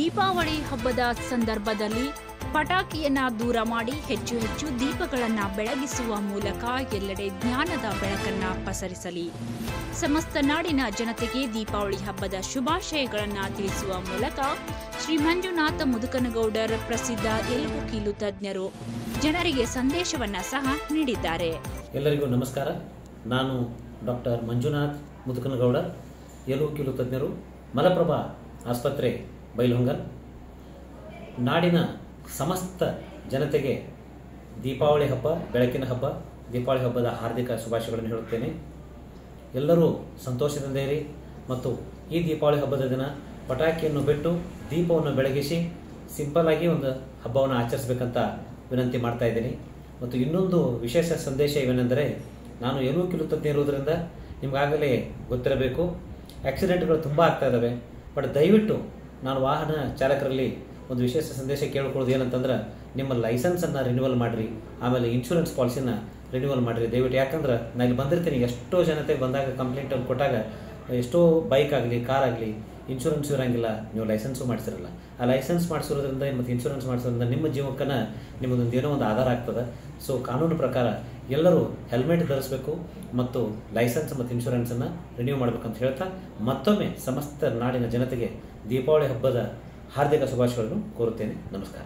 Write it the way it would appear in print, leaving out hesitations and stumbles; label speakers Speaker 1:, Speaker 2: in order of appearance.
Speaker 1: ದೀಪಾವಳಿ ಹಬ್ಬದ ಸಂದರ್ಭದಲ್ಲಿ ಪಟಾಕಿಯನ್ನ ದೂರ ಮಾಡಿ ಹೆಚ್ಚು ಹೆಚ್ಚು ದೀಪಗಳನ್ನ ಬೆಳಗಿಸುವ ಮೂಲಕ ಎಲ್ಲೆಡೆ ಜ್ಞಾನದ ಬೆಳಕನ್ನ ಪಸರಿಸಲಿ. ಸಮಸ್ತ ನಾಡಿನ ಜನತೆಗೆ ದೀಪಾವಳಿ ಹಬ್ಬದ ಶುಭಾಶಯಗಳನ್ನ ತಿಳಿಸುವ ಮೂಲಕ ಶ್ರೀ ಮಂಜುನಾಥ ಮುದುಕನಗೌಡರ್ ಪ್ರಸಿದ್ಧ ಎಲುಬು ಕೀಲು ತಜ್ಞರು ಜನರಿಗೆ ಸಂದೇಶವನ್ನ ಸಹ ನೀಡಿದ್ದಾರೆ.
Speaker 2: ಎಲ್ಲರಿಗೂ ನಮಸ್ಕಾರ. ನಾನು ಡಾಕ್ಟರ್ ಮಂಜುನಾಥ್ ಮುದುಕನಗೌಡರ್, ಎಲುಬು ಕೀಲು ತಜ್ಞರು, ಮಲಪ್ರಭಾ ಆಸ್ಪತ್ರೆ ಬೈಲಹೊಂಗಲ್. ನಾಡಿನ ಸಮಸ್ತ ಜನತೆಗೆ ದೀಪಾವಳಿ ಹಬ್ಬ, ಬೆಳಕಿನ ಹಬ್ಬ, ದೀಪಾವಳಿ ಹಬ್ಬದ ಹಾರ್ದಿಕ ಶುಭಾಶಯಗಳನ್ನು ಹೇಳುತ್ತೇನೆ. ಎಲ್ಲರೂ ಸಂತೋಷದಿಂದ ಇರಿ ಮತ್ತು ಈ ದೀಪಾವಳಿ ಹಬ್ಬದ ದಿನ ಪಟಾಕಿಯನ್ನು ಬಿಟ್ಟು ದೀಪವನ್ನು ಬೆಳಗಿಸಿ ಸಿಂಪಲ್ ಆಗಿ ಒಂದು ಹಬ್ಬವನ್ನು ಆಚರಿಸಬೇಕಂತ ವಿನಂತಿ ಮಾಡ್ತಾ ಇದ್ದೀನಿ. ಮತ್ತು ಇನ್ನೊಂದು ವಿಶೇಷ ಸಂದೇಶ ಏನೆಂದರೆ, ನಾನು ಎಲುಬು ಕೀಲು ತಜ್ಞ ಇರುವುದರಿಂದ ನಿಮಗಾಗಲೇ ಗೊತ್ತಿರಬೇಕು, ಆಕ್ಸಿಡೆಂಟ್ಗಳು ತುಂಬ ಆಗ್ತಾ ಇದ್ದಾವೆ. ಬಟ್ ದಯವಿಟ್ಟು ನಾನು ವಾಹನ ಚಾಲಕರಲ್ಲಿ ಒಂದು ವಿಶೇಷ ಸಂದೇಶ ಕೇಳ್ಕೊಳ್ಳೋದು ಏನಂತಂದ್ರೆ, ನಿಮ್ಮ ಲೈಸೆನ್ಸನ್ನು ರಿನ್ಯೂವಲ್ ಮಾಡಿರಿ, ಆಮೇಲೆ ಇನ್ಶೂರೆನ್ಸ್ ಪಾಲಿಸಿನ ರಿನ್ಯೂವಲ್ ಮಾಡಿರಿ ದಯವಿಟ್ಟು. ಯಾಕಂದ್ರೆ ನಾನು ಇಲ್ಲಿ ಬಂದಿರ್ತೀನಿ, ಎಷ್ಟೋ ಜನತೆ ಬಂದಾಗ ಕಂಪ್ಲೇಂಟನ್ನು ಕೊಟ್ಟಾಗ ಎಷ್ಟೋ ಬೈಕ್ ಆಗಲಿ ಕಾರ್ ಆಗಲಿ ಇನ್ಶೂರೆನ್ಸ್ ಇರೋಂಗಿಲ್ಲ, ನೀವು ಲೈಸೆನ್ಸು ಮಾಡಿಸಿರಲ್ಲ. ಆ ಲೈಸೆನ್ಸ್ ಮಾಡಿಸೋದ್ರಿಂದ ಮತ್ತು ಇನ್ಶೂರೆನ್ಸ್ ಮಾಡಿಸೋದ್ರಿಂದ ನಿಮ್ಮ ಜೀವಕ್ಕನ ನಿಮ್ಮದೊಂದು ಏನೋ ಒಂದು ಆಧಾರ ಆಗ್ತದೆ. ಸೊ ಕಾನೂನು ಪ್ರಕಾರ ಎಲ್ಲರೂ ಹೆಲ್ಮೆಟ್ ಧರಿಸಬೇಕು ಮತ್ತು ಲೈಸೆನ್ಸ್ ಮತ್ತು ಇನ್ಶೂರೆನ್ಸನ್ನು ರಿನ್ಯೂ ಮಾಡಬೇಕಂತ ಹೇಳ್ತಾ ಮತ್ತೊಮ್ಮೆ ಸಮಸ್ತ ನಾಡಿನ ಜನತೆಗೆ ದೀಪಾವಳಿ ಹಬ್ಬದ ಹಾರ್ದಿಕ ಶುಭಾಶಯಗಳನ್ನು ಕೋರುತ್ತೇನೆ. ನಮಸ್ಕಾರ.